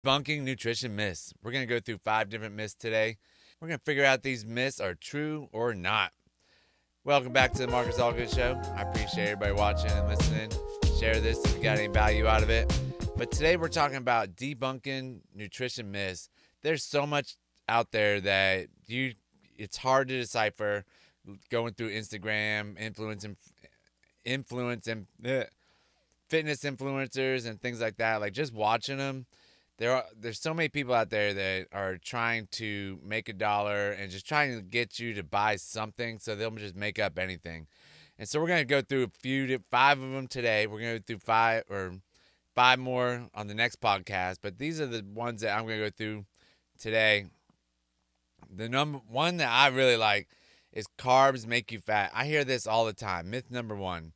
Debunking nutrition myths. We're going to go through 5 different myths today. We're going to figure out these myths are true or not. Welcome back to the Marcus Allgood Show. I appreciate everybody watching and listening. Share this if you got any value out of it. But today we're talking about debunking nutrition myths. There's so much out there that it's hard to decipher. Going through Instagram, fitness influencers and things like that. Like just watching them, there's so many people out there that are trying to make a dollar and just trying to get you to buy something, so they'll just make up anything. And so we're going to go through five of them today. We're going to go through five more on the next podcast, but these are the ones that I'm going to go through today. The number one that I really like is carbs make you fat. I hear this all the time. Myth number one.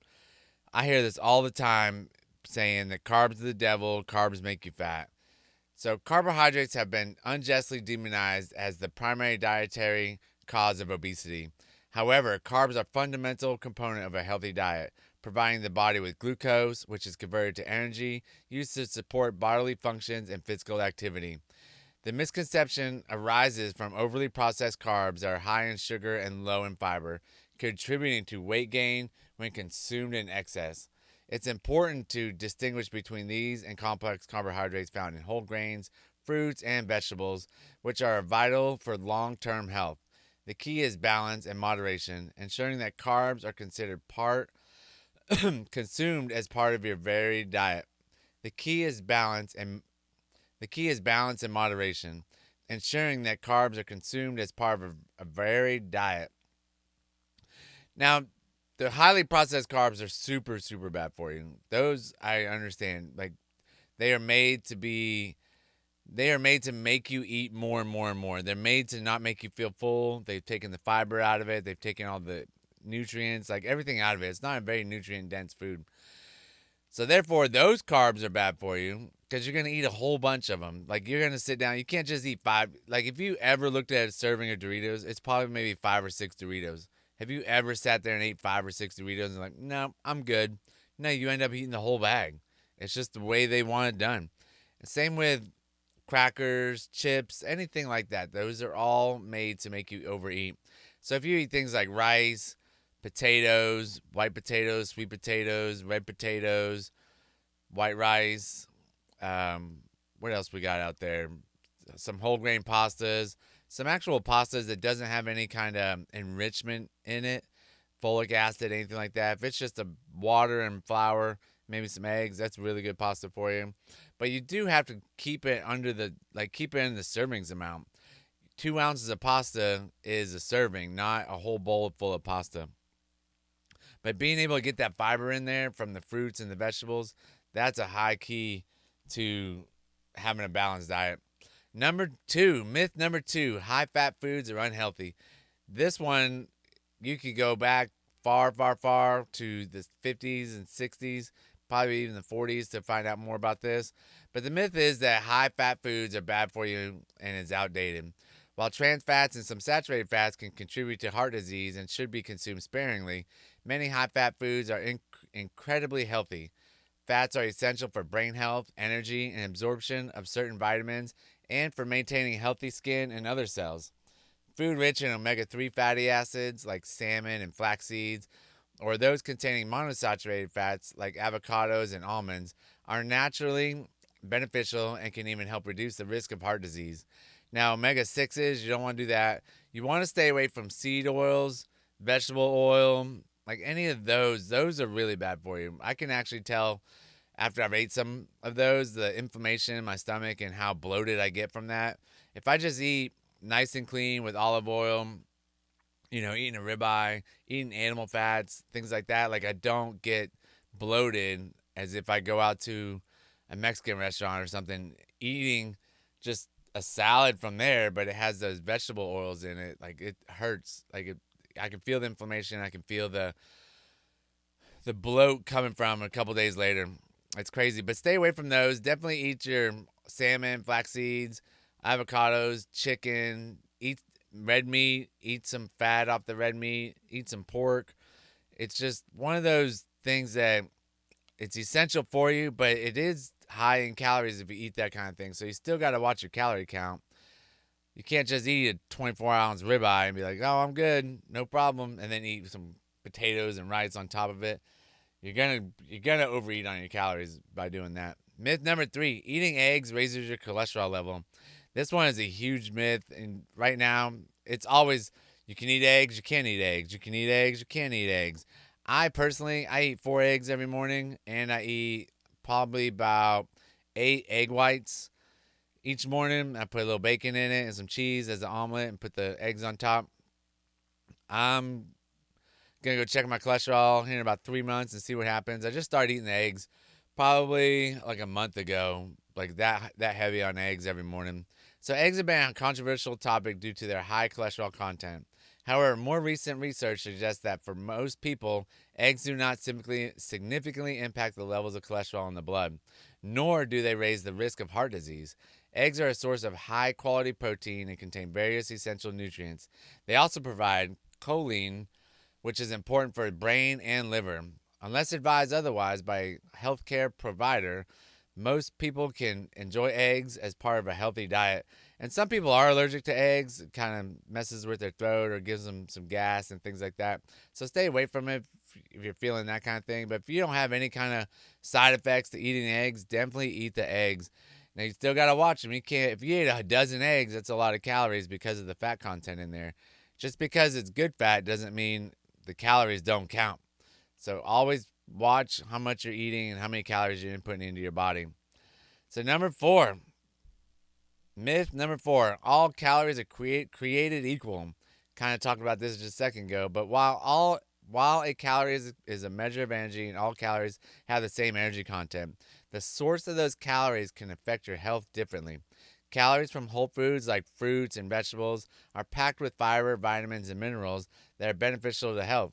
I hear this all the time, saying that carbs are the devil, carbs make you fat. So carbohydrates have been unjustly demonized as the primary dietary cause of obesity. However, carbs are a fundamental component of a healthy diet, providing the body with glucose, which is converted to energy, used to support bodily functions and physical activity. The misconception arises from overly processed carbs that are high in sugar and low in fiber, contributing to weight gain when consumed in excess. It's important to distinguish between these and complex carbohydrates found in whole grains, fruits, and vegetables, which are vital for long-term health. The key is balance and moderation, ensuring that carbs are consumed as part of your varied diet. The key is balance and moderation, ensuring that carbs are consumed as part of a varied diet. Now, the highly processed carbs are super, super bad for you. Those I understand. Like, they are made to make you eat more and more and more. They're made to not make you feel full. They've taken the fiber out of it. They've taken all the nutrients, like everything out of it. It's not a very nutrient dense food. So therefore, those carbs are bad for you because you're going to eat a whole bunch of them. Like, you're going to sit down. You can't just eat 5. Like, if you ever looked at a serving of Doritos, it's probably maybe 5 or 6 Doritos. Have you ever sat there and ate 5 or 6 Doritos and like, no, I'm good? No, you end up eating the whole bag. It's just the way they want it done. And same with crackers, chips, anything like that. Those are all made to make you overeat. So if you eat things like rice, potatoes, white potatoes, sweet potatoes, red potatoes, white rice. What else we got out there? Some whole grain pastas, some actual pastas that doesn't have any kind of enrichment in it, folic acid, anything like that. If it's just a water and flour, maybe some eggs, that's really good pasta for you. But you do have to keep it keep it in the servings amount. 2 ounces of pasta is a serving, not a whole bowl full of pasta. But being able to get that fiber in there from the fruits and the vegetables, that's a high key to having a balanced diet. Myth number two, high fat foods are unhealthy. This one, you could go back far, far, far to the 50s and 60s, probably even the 40s to find out more about this. But the myth is that high fat foods are bad for you and is outdated. While trans fats and some saturated fats can contribute to heart disease and should be consumed sparingly, many high fat foods are incredibly healthy. Fats are essential for brain health, energy, and absorption of certain vitamins, and for maintaining healthy skin and other cells. Food rich in omega-3 fatty acids like salmon and flax seeds, or those containing monosaturated fats like avocados and almonds, are naturally beneficial and can even help reduce the risk of heart disease. Now, omega-6s, you don't want to do that. You want to stay away from seed oils, vegetable oil, like any of those. Those are really bad for you. I can actually tell after I've ate some of those, the inflammation in my stomach and how bloated I get from that. If I just eat nice and clean with olive oil, eating a ribeye, eating animal fats, things like that, like I don't get bloated as if I go out to a Mexican restaurant or something, eating just a salad from there, but it has those vegetable oils in it. Like, it hurts. I can feel the inflammation. I can feel the bloat coming from a couple days later. It's crazy, but stay away from those. Definitely eat your salmon, flax seeds, avocados, chicken. Eat red meat. Eat some fat off the red meat. Eat some pork. It's just one of those things that it's essential for you, but it is high in calories if you eat that kind of thing. So you still got to watch your calorie count. You can't just eat a 24-ounce ribeye and be like, "Oh, I'm good, no problem," and then eat some potatoes and rice on top of it. You're gonna overeat on your calories by doing that. Myth number 3: eating eggs raises your cholesterol level. This one is a huge myth, and right now it's always you can eat eggs, you can't eat eggs, you can eat eggs, you can't eat eggs. I personally, I eat 4 eggs every morning, and I eat probably about 8 egg whites each morning. I put a little bacon in it and some cheese as an omelet, and put the eggs on top. I'm gonna go check my cholesterol here in about 3 months and see what happens. I just started eating the eggs probably like a month ago, like that heavy on eggs every morning. So eggs have been a controversial topic due to their high cholesterol content. However, more recent research suggests that for most people, eggs do not significantly impact the levels of cholesterol in the blood, nor do they raise the risk of heart disease. Eggs are a source of high quality protein and contain various essential nutrients. They also provide choline, which is important for the brain and liver. Unless advised otherwise by a healthcare provider, most people can enjoy eggs as part of a healthy diet. And some people are allergic to eggs. It kind of messes with their throat or gives them some gas and things like that. So stay away from it if you're feeling that kind of thing. But if you don't have any kind of side effects to eating eggs, definitely eat the eggs. Now you still gotta watch them. You can't. If you eat a dozen eggs, that's a lot of calories because of the fat content in there. Just because it's good fat doesn't mean the calories don't count. So always watch how much you're eating and how many calories you're putting into your body. So myth number 4: all calories are created equal. Kind of talked about this just a second ago, but while a calorie is a measure of energy and all calories have the same energy content, the source of those calories can affect your health differently. Calories from whole foods like fruits and vegetables are packed with fiber, vitamins, and minerals that are beneficial to health.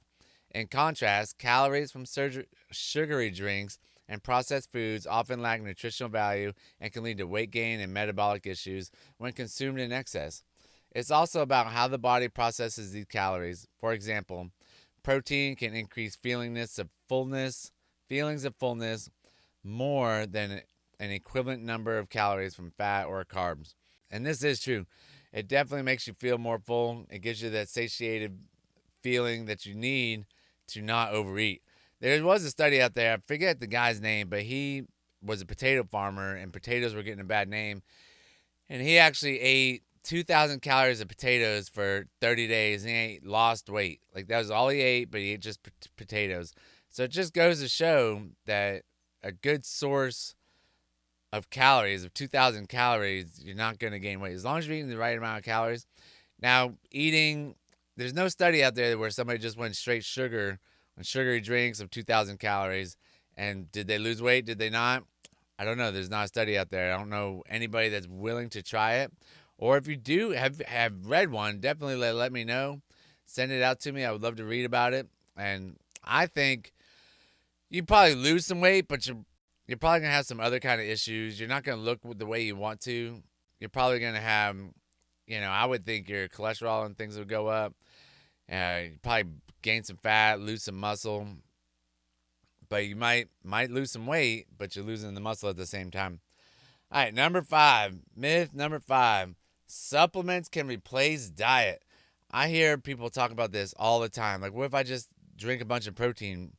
In contrast, calories from sugary drinks and processed foods often lack nutritional value and can lead to weight gain and metabolic issues when consumed in excess. It's also about how the body processes these calories. For example, protein can increase feelings of fullness more than an equivalent number of calories from fat or carbs. And this is true. It definitely makes you feel more full. It gives you that satiated feeling that you need to not overeat. There was a study out there, I forget the guy's name, but he was a potato farmer and potatoes were getting a bad name. And he actually ate 2,000 calories of potatoes for 30 days and he lost weight. Like that was all he ate, but he ate just potatoes. So it just goes to show that a good source of calories, of 2,000 calories, you're not going to gain weight. As long as you're eating the right amount of calories. Now, there's no study out there where somebody just went straight sugar on sugary drinks of 2,000 calories. And did they lose weight? Did they not? I don't know. There's not a study out there. I don't know anybody that's willing to try it. Or if you do have read one, definitely let me know. Send it out to me. I would love to read about it. And I think you probably lose some weight, but you're probably going to have some other kind of issues. You're not going to look the way you want to. You're probably going to have, I would think your cholesterol and things would go up. You probably gain some fat, lose some muscle. But you might lose some weight, but you're losing the muscle at the same time. All right, myth number 5. Supplements can replace diet. I hear people talk about this all the time. Like, what if I just drink a bunch of protein?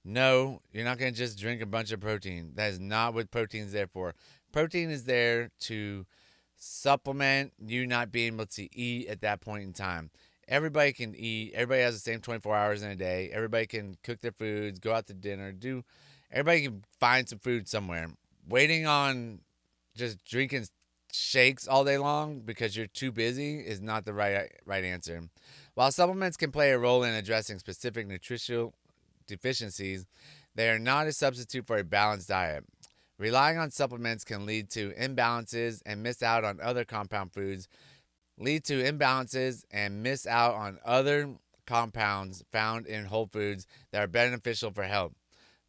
No, you're not going to just drink a bunch of protein. That is not what protein is there for. Protein is there to supplement you not being able to eat at that point in time. Everybody can eat. Everybody has the same 24 hours in a day. Everybody can cook their foods, go out to dinner, everybody can find some food somewhere. Waiting on just drinking shakes all day long because you're too busy is not the right answer. While supplements can play a role in addressing specific nutritional deficiencies, they are not a substitute for a balanced diet. Relying on supplements can lead to imbalances and miss out on other compounds found in whole foods that are beneficial for health.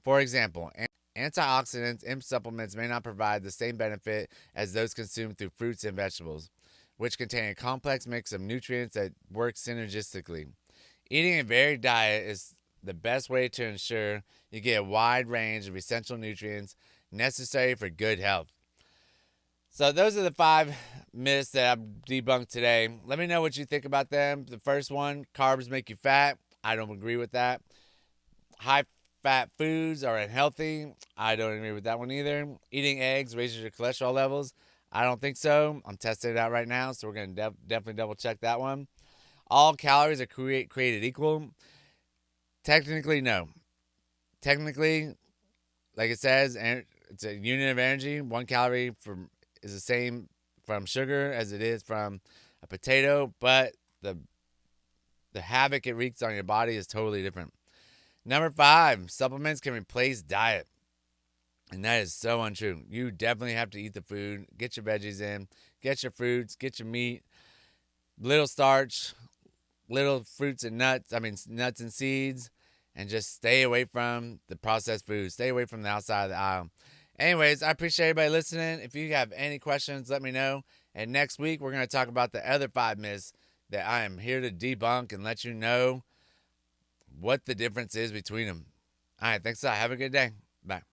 For example, antioxidants in supplements may not provide the same benefit as those consumed through fruits and vegetables, which contain a complex mix of nutrients that work synergistically. Eating a varied diet is the best way to ensure you get a wide range of essential nutrients necessary for good health. So those are the 5 myths that I've debunked today. Let me know what you think about them. The first one, carbs make you fat. I don't agree with that. High fat foods are unhealthy. I don't agree with that one either. Eating eggs raises your cholesterol levels. I don't think so. I'm testing it out right now, so we're going to definitely double check that one. All calories are created equal. Technically, no. Technically, like it says, it's a unit of energy. 1 calorie is the same from sugar as it is from a potato, but the havoc it wreaks on your body is totally different. Number 5, supplements can replace diet. And that is so untrue. You definitely have to eat the food, get your veggies in, get your fruits, get your meat, little starch, little fruits and nuts, nuts and seeds, and just stay away from the processed foods. Stay away from the outside of the aisle. Anyways, I appreciate everybody listening. If you have any questions, let me know. And next week, we're going to talk about the other 5 myths that I am here to debunk and let you know what the difference is between them. All right, thanks a lot. Have a good day. Bye.